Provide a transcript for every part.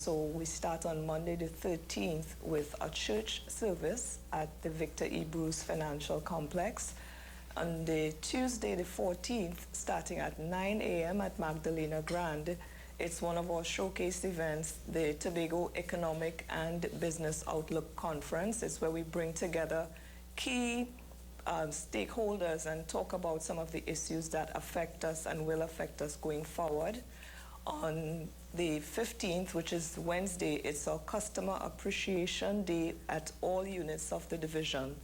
So we start on Monday the 13th with a church service at the Victor E. Bruce Financial Complex. On the Tuesday the 14th, starting at 9 a.m. at Magdalena Grand, it's one of our showcase events, the Tobago Economic and Business Outlook Conference. It's where we bring together key stakeholders and talk about some of the issues that affect us and will affect us going forward. On the 15th, which is Wednesday, it's our Customer Appreciation Day at all units of the division.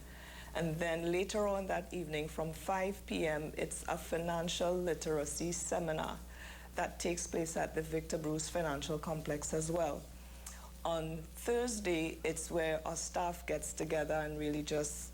And then later on that evening from 5 p.m., it's a financial literacy seminar that takes place at the Victor Bruce Financial Complex as well. On Thursday, it's where our staff gets together and really just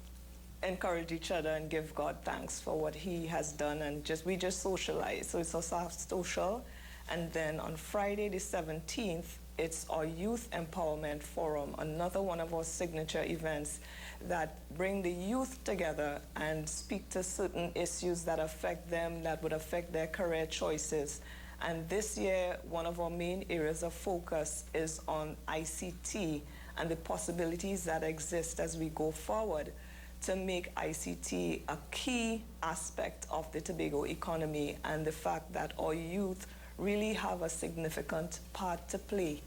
encourage each other and give God thanks for what He has done, and we just socialize. So it's our staff social. And then on Friday the 17th, it's our Youth Empowerment Forum, another one of our signature events that bring the youth together and speak to certain issues that affect them, that would affect their career choices. And this year, one of our main areas of focus is on ICT and the possibilities that exist as we go forward to make ICT a key aspect of the Tobago economy, and the fact that our youth really have a significant part to play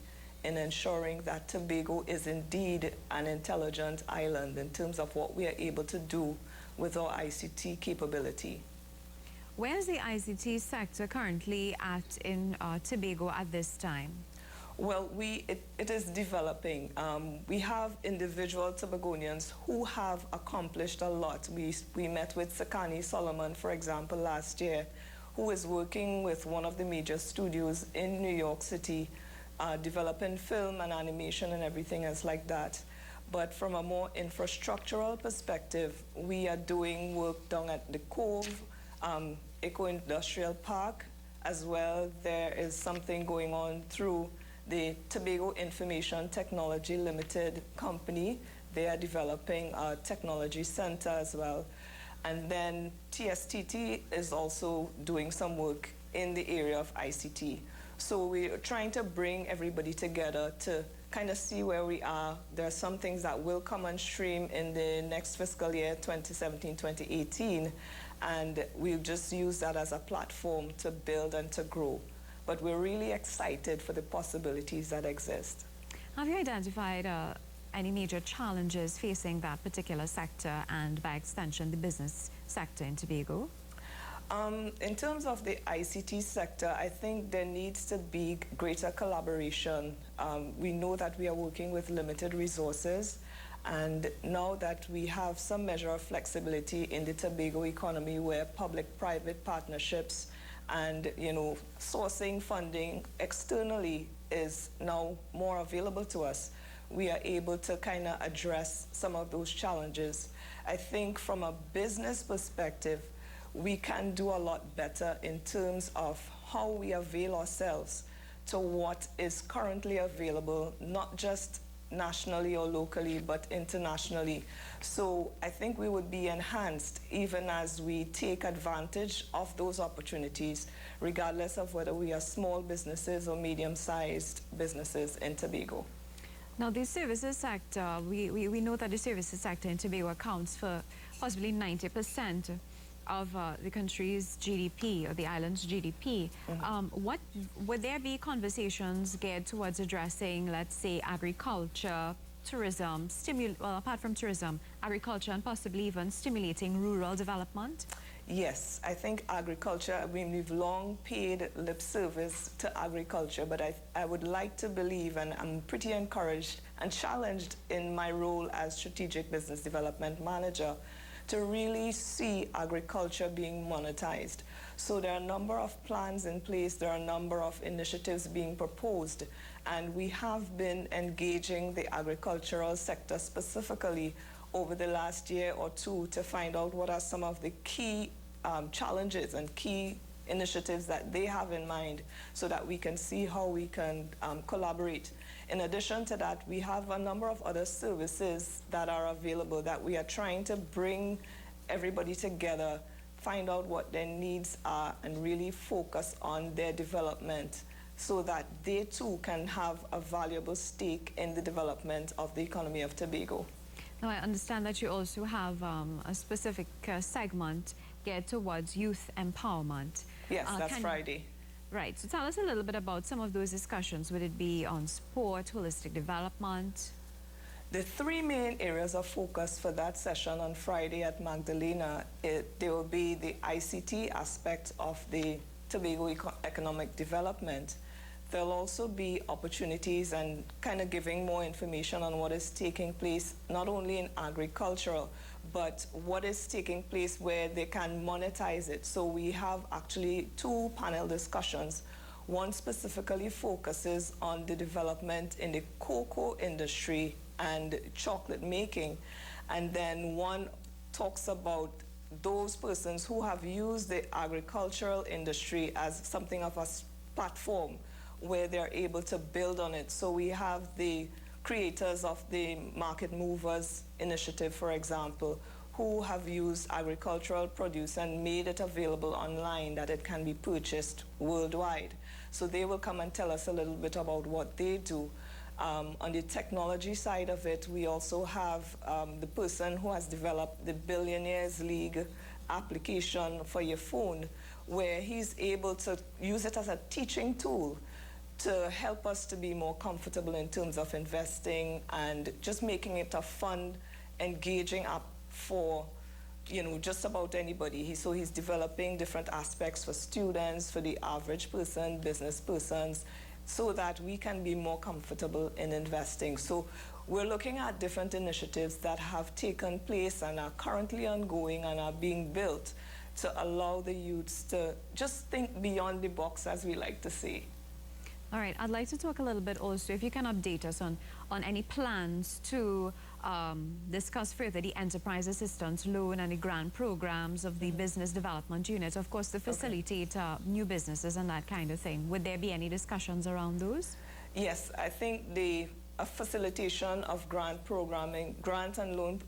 in ensuring that Tobago is indeed an intelligent island in terms of what we are able to do with our ICT capability. Where is the ICT sector currently at in Tobago at this time? Well, it is developing. We have individual Tobagonians who have accomplished a lot. We met with Sakani Solomon, for example, last year, who is working with one of the major studios in New York City, developing film and animation and everything else like that. But from a more infrastructural perspective, we are doing work down at the Cove, Eco-Industrial Park, as well. There is something going on through the Tobago Information Technology Limited company. They are developing a technology center as well. And then TSTT is also doing some work in the area of ICT. So we're trying to bring everybody together to kind of see where we are. There are some things that will come on stream in the next fiscal year, 2017-2018, and we'll just use that as a platform to build and to grow. But we're really excited for the possibilities that exist. Have you identified any major challenges facing that particular sector and, by extension, the business sector in Tobago? In terms of the ICT sector, I think there needs to be greater collaboration. We know that we are working with limited resources, and now that we have some measure of flexibility in the Tobago economy where public-private partnerships and sourcing funding externally is now more available to us, we are able to kind of address some of those challenges. I think from a business perspective, we can do a lot better in terms of how we avail ourselves to what is currently available, not just nationally or locally, but internationally. So I think we would be enhanced even as we take advantage of those opportunities, regardless of whether we are small businesses or medium-sized businesses in Tobago. Now, the services sector, we know that the services sector in Tobago accounts for possibly 90% of the country's GDP, or the island's GDP. What would there be conversations geared towards addressing, let's say, agriculture, tourism, apart from tourism, agriculture, and possibly even stimulating rural development? Yes, I think agriculture, I mean, we've long paid lip service to agriculture, but I would like to believe, and I'm pretty encouraged and challenged in my role as Strategic Business Development Manager, to really see agriculture being monetized. So there are a number of plans in place, there are a number of initiatives being proposed, and we have been engaging the agricultural sector specifically over the last year or two to find out what are some of the key challenges and key initiatives that they have in mind, so that we can see how we can collaborate. In addition to that, we have a number of other services that are available that we are trying to bring everybody together, find out what their needs are, and really focus on their development so that they too can have a valuable stake in the development of the economy of Tobago. Now, I understand that you also have a specific segment geared towards youth empowerment. Yes, that's Friday. Right. So tell us a little bit about some of those discussions. Would it be on sport, holistic development? The three main areas of focus for that session on Friday at Magdalena, there will be the ICT aspect of the Tobago economic development. There'll also be opportunities and kind of giving more information on what is taking place, not only in agricultural, but what is taking place where they can monetize it. So we have actually two panel discussions. One specifically focuses on the development in the cocoa industry and chocolate making. And then one talks about those persons who have used the agricultural industry as something of a platform where they're able to build on it. So we have the creators of the Market Movers initiative, for example, who have used agricultural produce and made it available online that it can be purchased worldwide. So they will come and tell us a little bit about what they do. On the technology side of it, we also have the person who has developed the Billionaires League application for your phone, where he's able to use it as a teaching tool to help us to be more comfortable in terms of investing and just making it a fun, engaging app for, you know, just about anybody. So he's developing different aspects for students, for the average person, business persons, so that we can be more comfortable in investing. So we're looking at different initiatives that have taken place and are currently ongoing and are being built to allow the youths to just think beyond the box, as we like to say. All right, I'd like to talk a little bit also, if you can update us on any plans to discuss further the enterprise assistance loan and the grant programs of the business development unit, of course, to facilitate new businesses and that kind of thing. Would there be any discussions around those? Yes, I think the facilitation of grant programming, grant and loan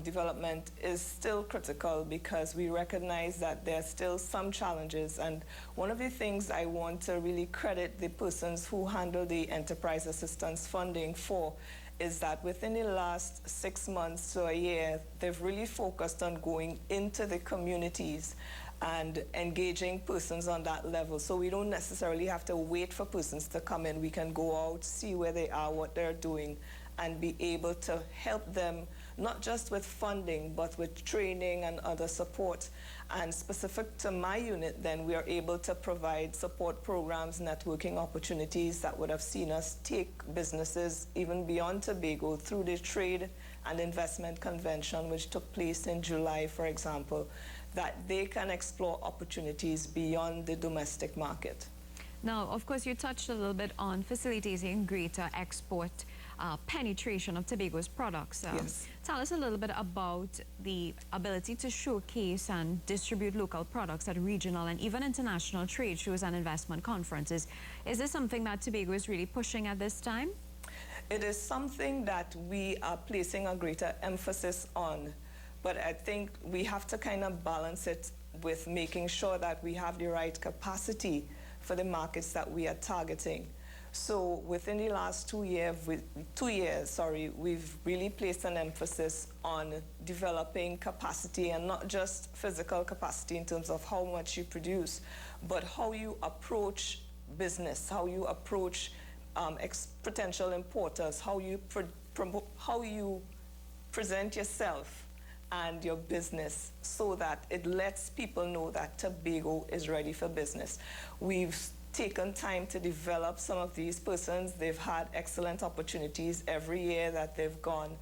development is still critical because we recognize that there are still some challenges. And one of the things I want to really credit the persons who handle the enterprise assistance funding for is that within the last 6 months to a year, they've really focused on going into the communities and engaging persons on that level. So we don't necessarily have to wait for persons to come in. We can go out, see where they are, what they're doing, and be able to help them not just with funding, but with training and other support. And specific to my unit, then we are able to provide support programs, networking opportunities that would have seen us take businesses even beyond Tobago through the Trade and Investment Convention, which took place in July, for example, that they can explore opportunities beyond the domestic market. Now, of course, you touched a little bit on facilitating greater export penetration of Tobago's products. Yes. Tell us a little bit about the ability to showcase and distribute local products at regional and even international trade shows and investment conferences. Is this something that Tobago is really pushing at this time? It is something that we are placing a greater emphasis on, but I think we have to kind of balance it with making sure that we have the right capacity for the markets that we are targeting. So within the last 2 years, we've really placed an emphasis on developing capacity, and not just physical capacity in terms of how much you produce, but how you approach business, how you approach potential importers, how you present yourself and your business so that it lets people know that Tobago is ready for business. We've taken time to develop some of these persons. They've had excellent opportunities every year that they've gone,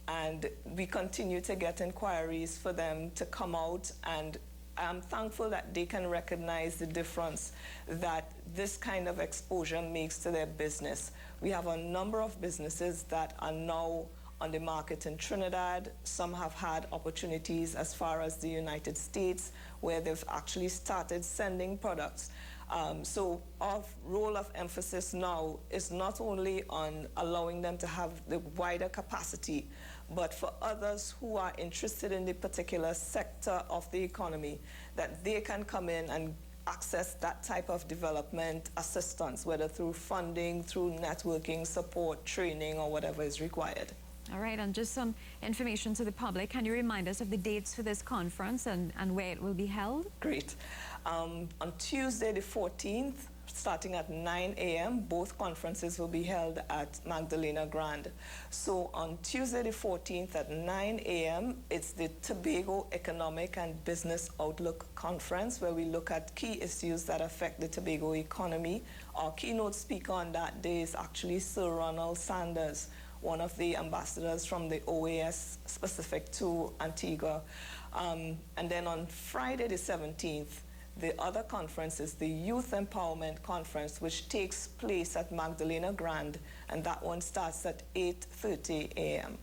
and we continue to get inquiries for them to come out, and I'm thankful that they can recognize the difference that this kind of exposure makes to their business. We have a number of businesses that are now on the market in Trinidad. Some have had opportunities as far as the United States, where they've actually started sending products. So our role of emphasis now is not only on allowing them to have the wider capacity, but for others who are interested in the particular sector of the economy, that they can come in and access that type of development assistance, whether through funding, through networking, support, training, or whatever is required. All right, and just some information to the public. Can you remind us of the dates for this conference and where it will be held? Great. On Tuesday the 14th, starting at 9 a.m., both conferences will be held at Magdalena Grand. So on Tuesday the 14th at 9 a.m., it's the Tobago Economic and Business Outlook Conference, where we look at key issues that affect the Tobago economy. Our keynote speaker on that day is actually Sir Ronald Sanders, one of the ambassadors from the OAS specific to Antigua. And then on Friday the 17th, the other conference is the Youth Empowerment Conference, which takes place at Magdalena Grand, and that one starts at 8:30 a.m.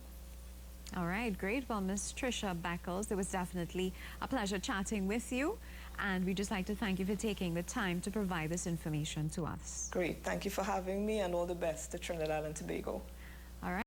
All right, great. Well, Ms. Tricia Beckles, it was definitely a pleasure chatting with you, and we'd just like to thank you for taking the time to provide this information to us. Great. Thank you for having me, and all the best to Trinidad and Tobago. All right.